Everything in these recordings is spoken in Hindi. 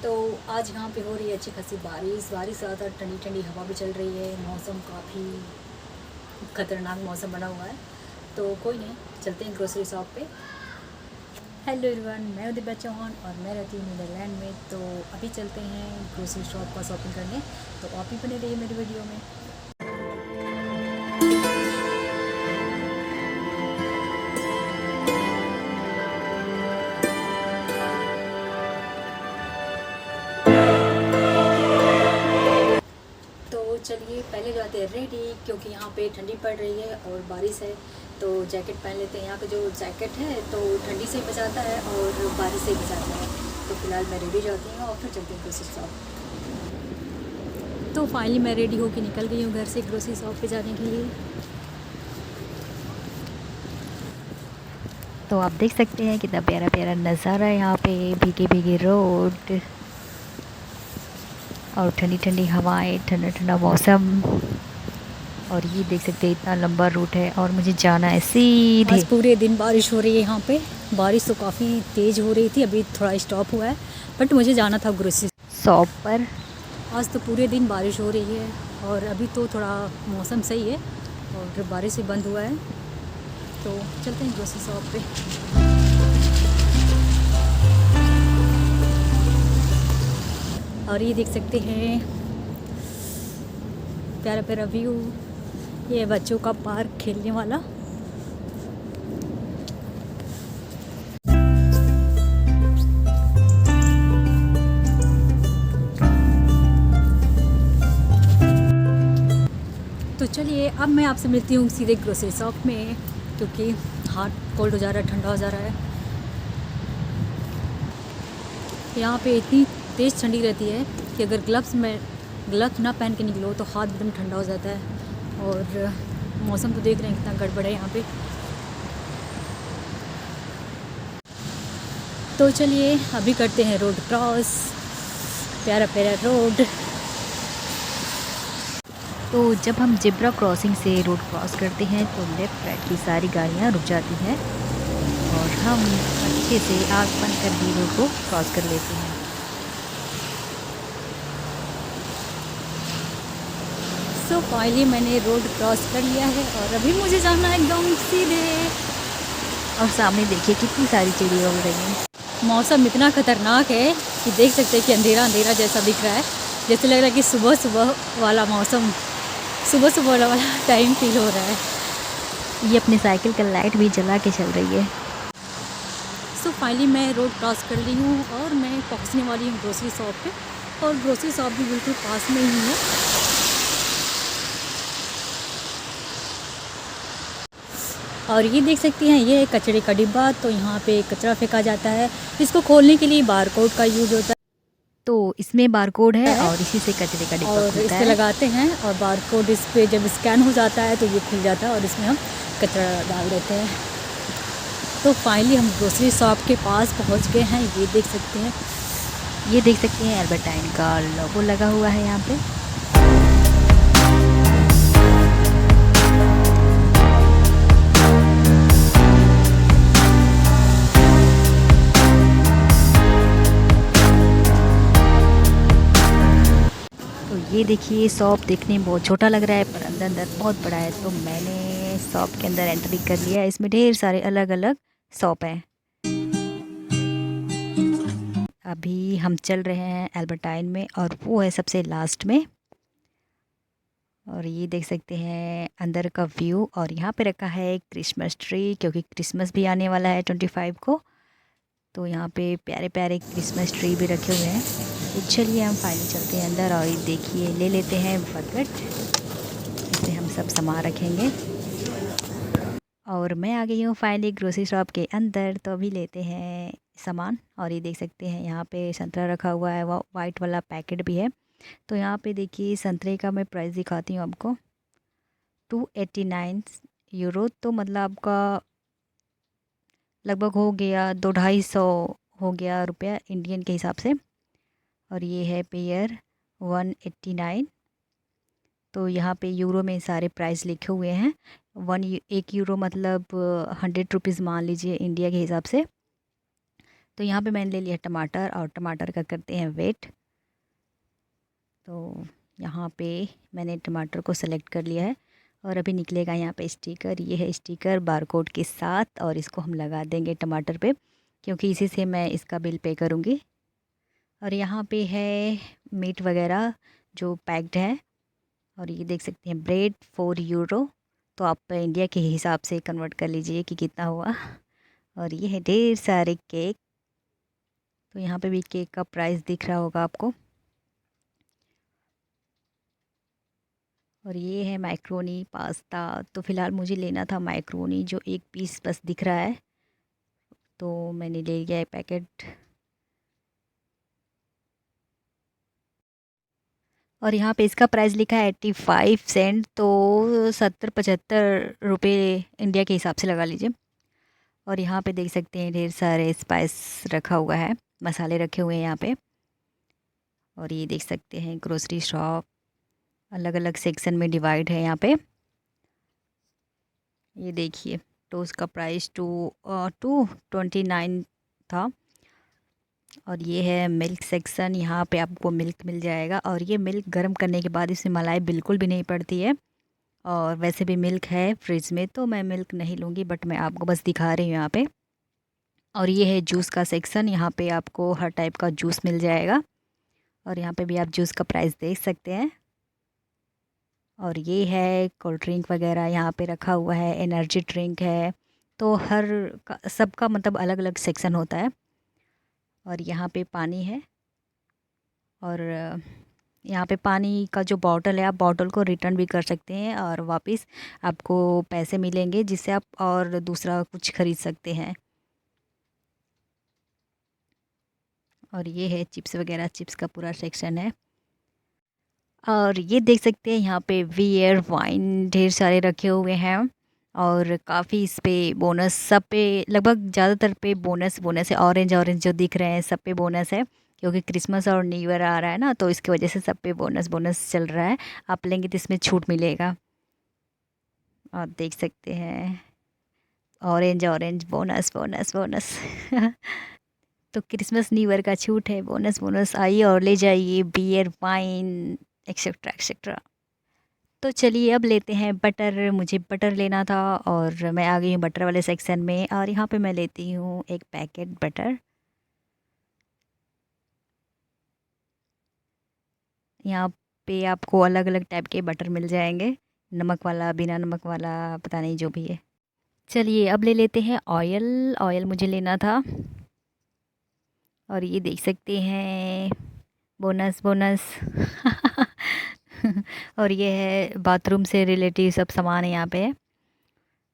तो आज यहाँ पे हो रही है अच्छी खासी बारिश बारिश ज़्यादा ठंडी ठंडी हवा भी चल रही है। मौसम काफ़ी ख़तरनाक मौसम बना हुआ है। तो कोई नहीं, चलते हैं ग्रोसरी शॉप पे। हेलो एवरीवन, मैं उदित चौहान और मैं रहती हूँ नीदरलैंड में। तो अभी चलते हैं ग्रोसरी शॉप का शॉपिंग करने। तो आप भी बने रहिए मेरी वीडियो में। तो चलिए पहले जाते हैं रेडी, क्योंकि यहाँ पे ठंडी पड़ रही है और बारिश है। तो जैकेट पहन लेते हैं। यहाँ का जो जैकेट है तो ठंडी से बचाता है और बारिश से बचाता है। तो फिलहाल मैं रेडी जाती हूँ और फिर चलती हूँ ग्रोसरी शॉप। तो फाइनली मैं रेडी होकर निकल गई हूँ घर से ग्रोसरी शॉप पे जाने के लिए। तो आप देख सकते हैं कितना प्यारा प्यारा नज़ारा है यहाँ पे। भीगे भीगे रोड और ठंडी ठंडी हवाएं, ठंडा ठंडा मौसम। और ये देख सकते हैं इतना लंबा रूट है और मुझे जाना है सीधे। आज पूरे दिन बारिश हो रही है यहाँ पे। बारिश तो काफ़ी तेज़ हो रही थी, अभी थोड़ा स्टॉप हुआ है, बट मुझे जाना था ग्रोसरी शॉप पर। आज तो पूरे दिन बारिश हो रही है और अभी तो थोड़ा मौसम सही है और बारिश भी बंद हुआ है। तो चलते हैं ग्रोसरी शॉप पे। और ये देख सकते हैं प्यारा प्यारा व्यू। ये बच्चों का पार्क खेलने वाला। तो चलिए अब मैं आपसे मिलती हूँ सीधे ग्रोसरी शॉप में, क्योंकि हाथ कोल्ड हो जा रहा है, ठंडा हो जा रहा है। यहाँ पे इतनी तेज़ ठंडी रहती है कि अगर ग्लव्स ना पहन के निकलो तो हाथ एकदम ठंडा हो जाता है। और मौसम तो देख रहे हैं कितना गड़बड़ है यहाँ पे। तो चलिए अभी करते हैं रोड क्रॉस, प्यारा प्यारा रोड। तो जब हम जिब्रा क्रॉसिंग से रोड क्रॉस करते हैं तो लेफ़्ट राइट की सारी गाड़ियाँ रुक जाती हैं और हम अच्छे से आँख बंद कर भी रोड को क्रॉस कर लेते हैं। सो फाइनली मैंने रोड क्रॉस कर लिया है और अभी मुझे जाना है एकदम सीधे। और सामने देखिए कितनी सारी चिड़िया उड़ रही हैं। मौसम इतना ख़तरनाक है कि देख सकते हैं कि अंधेरा अंधेरा जैसा दिख रहा है। जैसे लग रहा है कि सुबह सुबह वाला मौसम, सुबह सुबह वाला टाइम फील हो रहा है। ये अपनी साइकिल का लाइट भी जला के चल रही है। सो फाइनली मैं रोड क्रॉस कर ली हूँ और मैं पहुँचने वाली हूँ ग्रोसरी शॉप पे। और ग्रोसरी शॉप भी बिल्कुल पास में ही है। और ये देख सकती हैं ये है कचरे का डिब्बा। तो यहाँ पे कचरा फेंका जाता है। इसको खोलने के लिए बारकोड का यूज़ होता है। तो इसमें बारकोड है और इसी से कचरे का डिब्बा और खुलता इस पे है। लगाते हैं और बारकोड इस पे जब स्कैन हो जाता है तो ये खुल जाता है और इसमें हम कचरा डाल देते हैं। तो फाइनली हम ग्रोसरी शॉप के पास पहुंच गए हैं। ये देख सकते हैं, ये देख सकते हैं एल्बर्टाइन का लोगो लगा हुआ है यहाँ पे। तो ये देखिए शॉप देखने में बहुत छोटा लग रहा है पर अंदर अंदर बहुत बड़ा है। तो मैंने शॉप के अंदर एंट्री कर लिया। इसमें ढेर सारे अलग अलग शॉप हैं। अभी हम चल रहे हैं एल्बर्टाइन में और वो है सबसे लास्ट में। और ये देख सकते हैं अंदर का व्यू। और यहाँ पे रखा है क्रिसमस ट्री, क्योंकि क्रिसमस भी आने वाला है 25 को। तो यहाँ पे प्यारे प्यारे क्रिसमस ट्री भी रखे हुए हैं। तो चलिए हम फाइनली चलते हैं अंदर और ये देखिए ले लेते हैं बकेट, जिससे हम सब सामान रखेंगे। और मैं आ गई हूँ फाइनली ग्रोसरी शॉप के अंदर। तो अभी लेते हैं सामान। और ये देख सकते हैं यहाँ पे संतरा रखा हुआ है, वो वाइट वाला पैकेट भी है। तो यहाँ पे देखिए संतरे का मैं प्राइस दिखाती हूँ आपको। 289 यूरो, तो मतलब आपका लगभग हो गया 200-250 हो गया रुपया इंडियन के हिसाब से। और ये है पेयर 189। तो यहाँ पे यूरो में सारे प्राइस लिखे हुए हैं। 1 यूरो मतलब 100 रुपीज़ मान लीजिए इंडिया के हिसाब से। तो यहाँ पे मैंने ले लिया टमाटर और टमाटर का करते हैं वेट। तो यहाँ पे मैंने टमाटर को सेलेक्ट कर लिया है और अभी निकलेगा यहाँ पे स्टिकर। ये है स्टिकर बारकोड के साथ और इसको हम लगा देंगे टमाटर पे, क्योंकि इसी से मैं इसका बिल पे करूँगी। और यहाँ पे है मीट वगैरह जो पैक्ड है। और ये देख सकते हैं ब्रेड 4 यूरो, तो आप इंडिया के हिसाब से कन्वर्ट कर लीजिए कि कितना हुआ। और ये है ढेर सारे केक। तो यहाँ पे भी केक का प्राइस दिख रहा होगा आपको। और ये है मैक्रोनी पास्ता। तो फ़िलहाल मुझे लेना था मैक्रोनी, जो एक पीस बस दिख रहा है, तो मैंने ले लिया है पैकेट। और यहाँ पे इसका प्राइस लिखा है 85 सेंट, तो 70-75 रुपये इंडिया के हिसाब से लगा लीजिए। और यहाँ पे देख सकते हैं ढेर सारे स्पाइस रखा हुआ है, मसाले रखे हुए हैं यहाँ पे। और ये देख सकते हैं ग्रोसरी शॉप अलग अलग सेक्शन में डिवाइड है यहाँ पे। ये देखिए टोस्ट का प्राइस 229 था। और ये है मिल्क सेक्शन, यहाँ पे आपको मिल्क मिल जाएगा। और ये मिल्क गर्म करने के बाद इसमें मलाई बिल्कुल भी नहीं पड़ती है। और वैसे भी मिल्क है फ्रिज में, तो मैं मिल्क नहीं लूँगी, बट मैं आपको बस दिखा रही हूँ यहाँ पे। और ये है जूस का सेक्शन, यहाँ पे आपको हर टाइप का जूस मिल जाएगा। और यहाँ पे भी आप जूस का प्राइस देख सकते हैं। और ये है कोल्ड ड्रिंक वगैरह यहाँ पे रखा हुआ है, एनर्जी ड्रिंक है। तो हर सबका मतलब अलग अलग सेक्शन होता है। और यहाँ पे पानी है। और यहाँ पे पानी का जो बॉटल है, आप बॉटल को रिटर्न भी कर सकते हैं और वापस आपको पैसे मिलेंगे, जिससे आप और दूसरा कुछ ख़रीद सकते हैं। और ये है चिप्स वगैरह, चिप्स का पूरा सेक्शन है। और ये देख सकते हैं यहाँ पे बियर वाइन ढेर सारे रखे हुए हैं। और काफ़ी इस पे बोनस, सब पे लगभग ज़्यादातर पे बोनस बोनस है। ऑरेंज ऑरेंज जो दिख रहे हैं सब पे बोनस है, क्योंकि क्रिसमस और न्यू ईयर आ रहा है ना, तो इसकी वजह से सब पे बोनस बोनस चल रहा है। आप लेंगे तो इसमें छूट मिलेगा। और देख सकते हैं orange orange bonus bonus bonus तो क्रिसमस न्यू ईयर का छूट है, बोनस बोनस, आइए और ले जाइए बियर वाइन एक्सेट्रा एक्सेट्रा। तो चलिए अब लेते हैं बटर। मुझे बटर लेना था और मैं आ गई हूँ बटर वाले सेक्शन में। और यहाँ पे मैं लेती हूँ एक पैकेट बटर। यहाँ पे आपको अलग अलग टाइप के बटर मिल जाएंगे, नमक वाला, बिना नमक वाला, पता नहीं जो भी है। चलिए अब ले लेते हैं ऑयल। ऑयल मुझे लेना था। और ये देख सकते हैं बोनस बोनस और ये है बाथरूम से रिलेटिव सब सामान है यहाँ पे।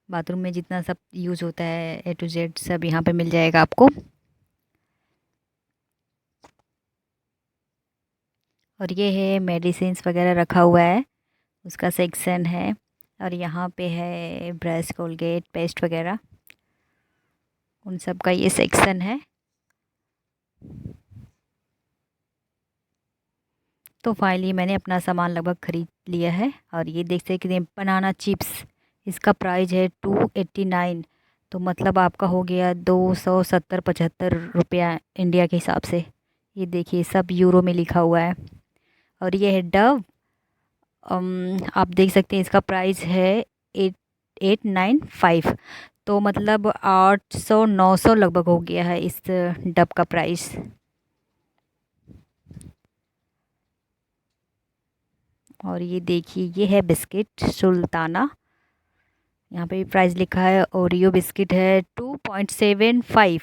बाथरूम में जितना सब यूज़ होता है A to Z सब यहाँ पे मिल जाएगा आपको। और ये है मेडिसिन्स वगैरह रखा हुआ है, उसका सेक्शन है। और यहाँ पे है ब्रश, कोलगेट, पेस्ट वगैरह, उन सब का ये सेक्शन है। तो फाइनली मैंने अपना सामान लगभग ख़रीद लिया है। और ये देख सकते हैं बनाना चिप्स, इसका प्राइस है 289। तो मतलब आपका हो गया 270-75 रुपया इंडिया के हिसाब से। ये देखिए सब यूरो में लिखा हुआ है। और ये है डव। आप देख सकते हैं इसका प्राइस है 8895। तो मतलब 800-900 लगभग हो गया है इस डब का प्राइस। और ये देखिए ये है बिस्किट सुल्ताना, यहाँ पे भी प्राइस लिखा है। ओरियो बिस्किट है 2.75।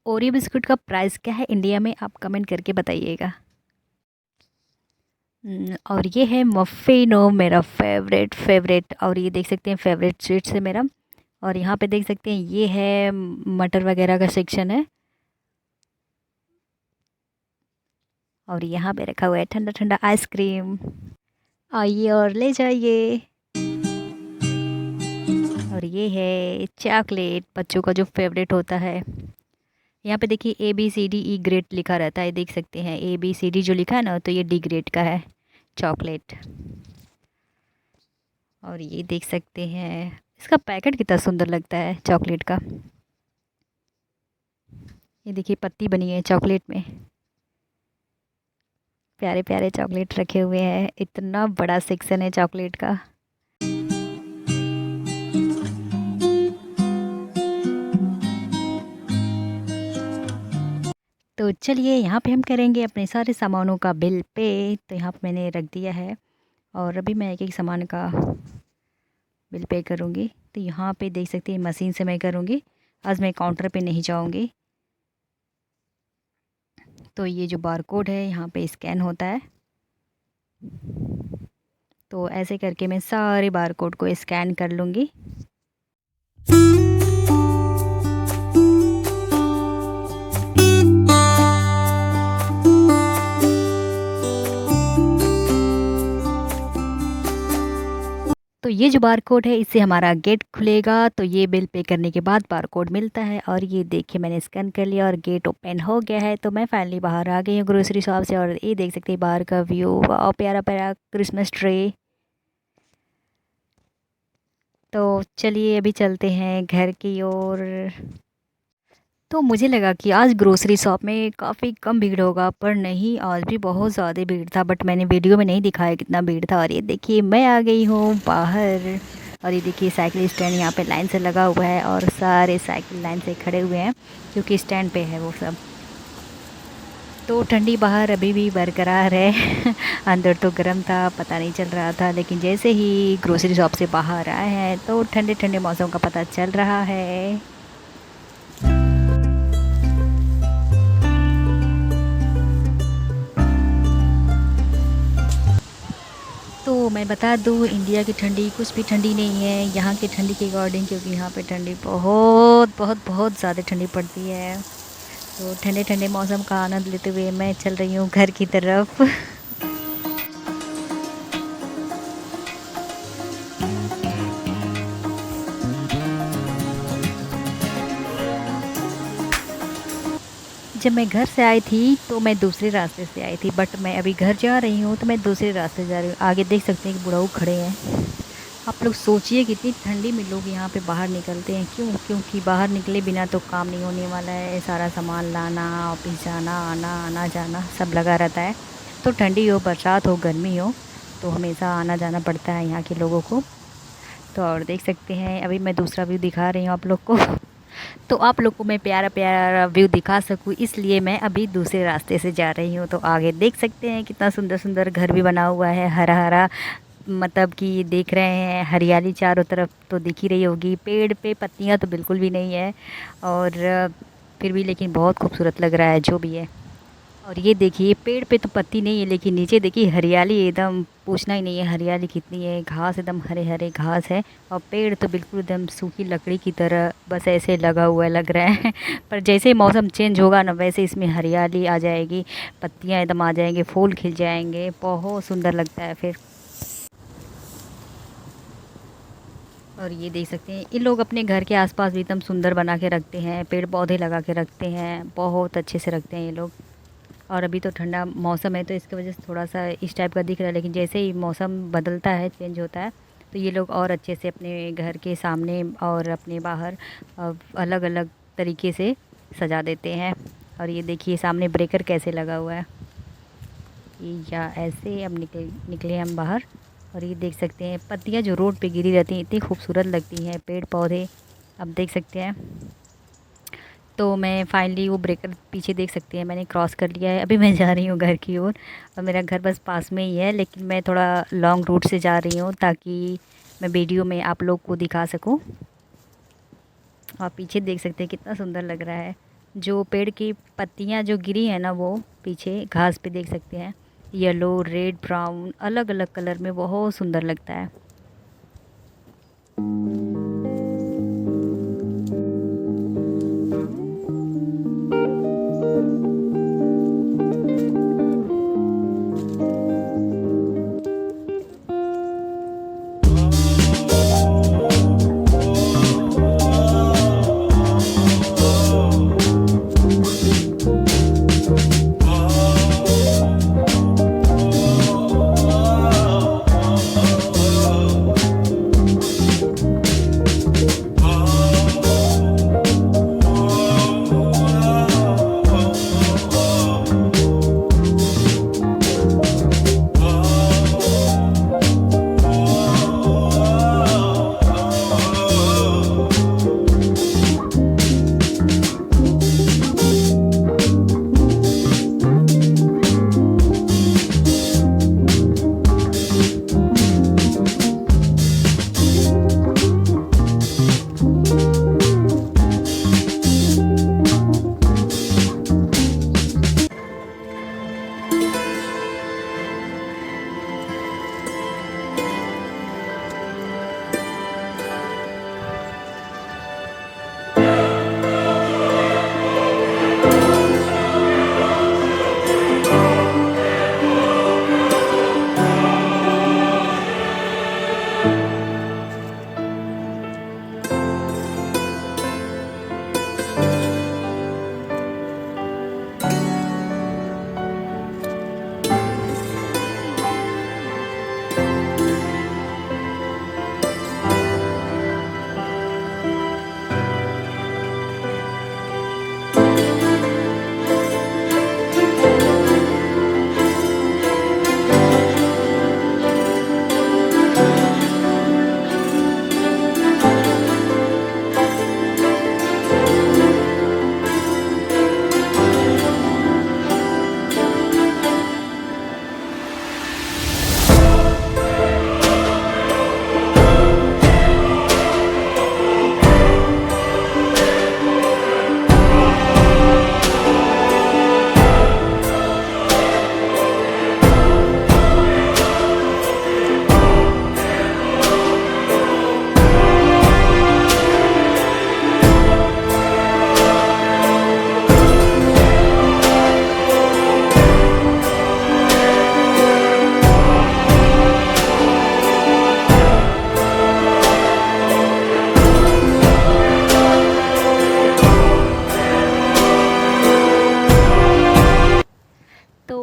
ओरियो बिस्किट का प्राइस क्या है इंडिया में, आप कमेंट करके बताइएगा। और ये है मफ़िनो, मेरा फेवरेट फेवरेट। और ये देख सकते हैं फेवरेट स्वीट्स है मेरा। और यहाँ पे देख सकते हैं ये है मटर वगैरह का सेक्शन है। और यहाँ पे रखा हुआ है ठंडा ठंडा आइसक्रीम, आइए और ले जाइए। और ये है चॉकलेट, बच्चों का जो फेवरेट होता है। यहाँ पे देखिए ABCDE ग्रेड लिखा रहता है, देख सकते हैं ABCD जो लिखा है ना, तो ये D ग्रेड का है चॉकलेट। और ये देख सकते हैं इसका पैकेट कितना सुंदर लगता है चॉकलेट का। ये देखिए पत्ती बनी है चॉकलेट में, प्यारे प्यारे चॉकलेट रखे हुए हैं। इतना बड़ा सेक्शन है चॉकलेट का। तो चलिए यहाँ पे हम करेंगे अपने सारे सामानों का बिल पे। तो यहाँ पे मैंने रख दिया है और अभी मैं एक एक सामान का बिल पे करूँगी। तो यहाँ पे देख सकते हैं मशीन से मैं करूँगी, आज मैं काउंटर पे नहीं जाऊँगी। तो ये जो बारकोड है यहाँ पे स्कैन होता है, तो ऐसे करके मैं सारे बारकोड को स्कैन कर लूँगी। तो ये जो बारकोड है इससे हमारा गेट खुलेगा। तो ये बिल पे करने के बाद बारकोड मिलता है और ये देखिए मैंने स्कैन कर लिया और गेट ओपन हो गया है। तो मैं फाइनली बाहर आ गई हूँ ग्रोसरी शॉप से और ये देख सकते हैं बाहर का व्यू और प्यारा प्यारा क्रिसमस ट्री। तो चलिए अभी चलते हैं घर की ओर। तो मुझे लगा कि आज ग्रोसरी शॉप में काफ़ी कम भीड़ होगा, पर नहीं, आज भी बहुत ज़्यादा भीड़ था। बट मैंने वीडियो में नहीं दिखाया कितना भीड़ था। और ये देखिए मैं आ गई हूँ बाहर और ये देखिए साइकिल स्टैंड यहाँ पे लाइन से लगा हुआ है और सारे साइकिल लाइन से खड़े हुए हैं क्योंकि स्टैंड पे है वो सब। तो ठंडी बाहर अभी भी बरकरार है अंदर तो गर्म था, पता नहीं चल रहा था, लेकिन जैसे ही ग्रोसरी शॉप से बाहर आए हैं तो ठंडे ठंडे मौसम का पता चल रहा है। तो मैं बता दूँ इंडिया की ठंडी कुछ भी ठंडी नहीं है यहाँ की ठंडी के अकॉर्डिंग, क्योंकि यहाँ पे ठंडी बहुत बहुत बहुत ज़्यादा ठंडी पड़ती है। तो ठंडे ठंडे मौसम का आनंद लेते हुए मैं चल रही हूँ घर की तरफ। जब मैं घर से आई थी तो मैं दूसरे रास्ते से आई थी, बट मैं अभी घर जा रही हूँ तो मैं दूसरे रास्ते जा रही हूँ। आगे देख सकते हैं कि बुढ़ऊ खड़े हैं। आप लोग सोचिए कितनी ठंडी में लोग यहाँ पे बाहर निकलते हैं। क्यों? क्योंकि बाहर निकले बिना तो काम नहीं होने वाला है। सारा सामान लाना, ऑफिस जाना, आना जाना सब लगा रहता है। तो ठंडी हो, बरसात हो, गर्मी हो, तो हमेशा आना जाना पड़ता है यहाँ के लोगों को। तो और देख सकते हैं अभी मैं दूसरा व्यू दिखा रही हूँ आप लोग को। तो आप लोग को मैं प्यारा प्यारा व्यू दिखा सकूँ इसलिए मैं अभी दूसरे रास्ते से जा रही हूँ। तो आगे देख सकते हैं कितना सुंदर सुंदर घर भी बना हुआ है, हरा हरा, मतलब कि देख रहे हैं हरियाली चारों तरफ तो दिख ही रही होगी। पेड़ पे पत्तियाँ तो बिल्कुल भी नहीं है और फिर भी लेकिन बहुत खूबसूरत लग रहा है जो भी है। और ये देखिए पेड़ पे तो पत्ती नहीं है लेकिन नीचे देखिए हरियाली एकदम पूछना ही नहीं है, हरियाली कितनी है। घास एकदम हरे हरे घास है और पेड़ तो बिल्कुल एकदम सूखी लकड़ी की तरह बस ऐसे लगा हुआ लग रहा है। पर जैसे ही मौसम चेंज होगा ना वैसे इसमें हरियाली आ जाएगी, पत्तियाँ एकदम आ जाएंगे, फूल खिल जाएंगे, बहुत सुंदर लगता है फिर। और ये देख सकते हैं ये लोग अपने घर के आसपास भी एकदम सुंदर बना के रखते हैं, पेड़ पौधे लगा के रखते हैं, बहुत अच्छे से रखते हैं ये लोग। और अभी तो ठंडा मौसम है तो इसकी वजह से थोड़ा सा इस टाइप का दिख रहा है, लेकिन जैसे ही मौसम बदलता है, चेंज होता है, तो ये लोग और अच्छे से अपने घर के सामने और अपने बाहर अलग अलग तरीके से सजा देते हैं। और ये देखिए सामने ब्रेकर कैसे लगा हुआ है, ये या ऐसे अब निकले हम बाहर। और ये देख सकते हैं पत्तियाँ जो रोड पे गिरी रहती हैं इतनी खूबसूरत लगती हैं, पेड़ पौधे अब देख सकते हैं। तो मैं फाइनली वो ब्रेकर पीछे देख सकते हैं मैंने क्रॉस कर लिया है। अभी मैं जा रही हूँ घर की ओर और मेरा घर बस पास में ही है, लेकिन मैं थोड़ा लॉन्ग रूट से जा रही हूँ ताकि मैं वीडियो में आप लोग को दिखा सकूँ। और पीछे देख सकते हैं कितना सुंदर लग रहा है, जो पेड़ की पत्तियाँ जो गिरी हैं ना वो पीछे घास पे देख सकते हैं, येलो, रेड, ब्राउन, अलग अलग कलर में बहुत सुंदर लगता है।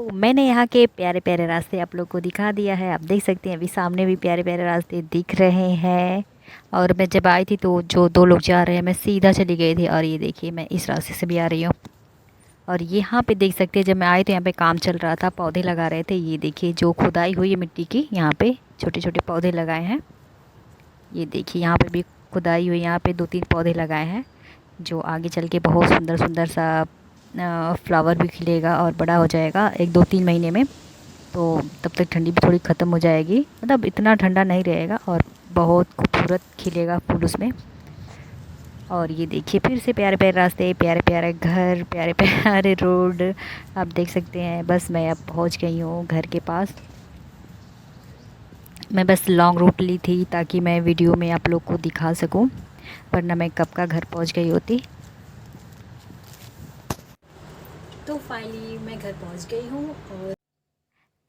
तो मैंने यहाँ के प्यारे प्यारे रास्ते आप लोग को दिखा दिया है। आप देख सकते हैं अभी सामने भी प्यारे प्यारे रास्ते दिख रहे हैं। और मैं जब आई थी तो जो दो लोग जा रहे हैं, मैं सीधा चली गई थी। और ये देखिए मैं इस रास्ते से भी आ रही हूँ। और यहाँ पे देख सकते हैं जब मैं आई तो यहाँ पे काम चल रहा था, पौधे लगा रहे थे। ये देखिए जो खुदाई हुई है मिट्टी की, यहाँ पे छोटे छोटे पौधे लगाए हैं। ये देखिए यहाँ पे भी खुदाई हुई, यहाँ पे 2-3 पौधे लगाए हैं जो आगे चल के बहुत सुंदर सुंदर सा फ्लावर भी खिलेगा और बड़ा हो जाएगा 1-2-3 महीने में। तो तब तक ठंडी भी थोड़ी ख़त्म हो जाएगी, मतलब इतना ठंडा नहीं रहेगा और बहुत खूबसूरत खिलेगा फूल उसमें। और ये देखिए फिर से प्यारे प्यारे रास्ते, प्यारे प्यारे घर, प्यारे प्यारे रोड आप देख सकते हैं। बस मैं अब पहुंच गई हूँ घर के पास। मैं बस लॉन्ग रूट ली थी ताकि मैं वीडियो में आप लोग को दिखा सकूं, वरना मैं कब का घर पहुंच गई होती। तो फाइनली मैं घर पहुंच गई हूँ और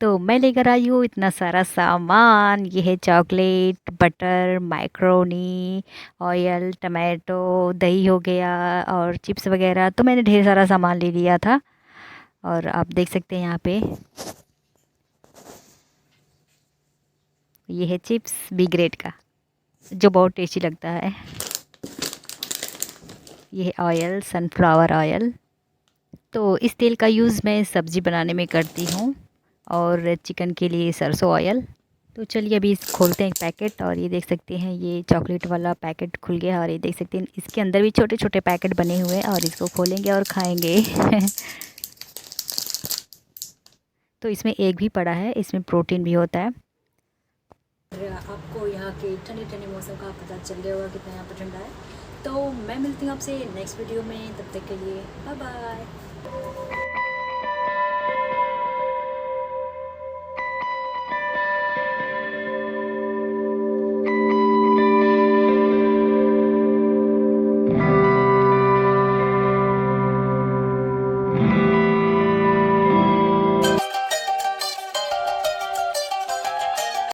तो मैं लेकर आई हूँ इतना सारा सामान। ये है chocolate, butter, macaroni, oil, tomato, दही हो गया और चिप्स वगैरह। तो मैंने ढेर सारा सामान ले लिया था। और आप देख सकते हैं यहाँ पे ये है चिप्स बी ग्रेड का, जो बहुत टेस्टी लगता है। ये है ऑयल, सनफ्लावर ऑयल। तो इस तेल का यूज़ मैं सब्ज़ी बनाने में करती हूँ और चिकन के लिए सरसों ऑयल। तो चलिए अभी इस खोलते हैं एक पैकेट। और ये देख सकते हैं ये चॉकलेट वाला पैकेट खुल गया। और ये देख सकते हैं इसके अंदर भी छोटे छोटे पैकेट बने हुए हैं और इसको खोलेंगे और खाएंगे। तो इसमें एग भी पड़ा है, इसमें प्रोटीन भी होता है। आपको यहाँ के ठंडी ठंडी मौसम का पता चल गया होगा कितना यहाँ पर ठंडा है। तो मैं मिलती हूँ आपसे नेक्स्ट वीडियो में, तब तक के लिए बाय बाय।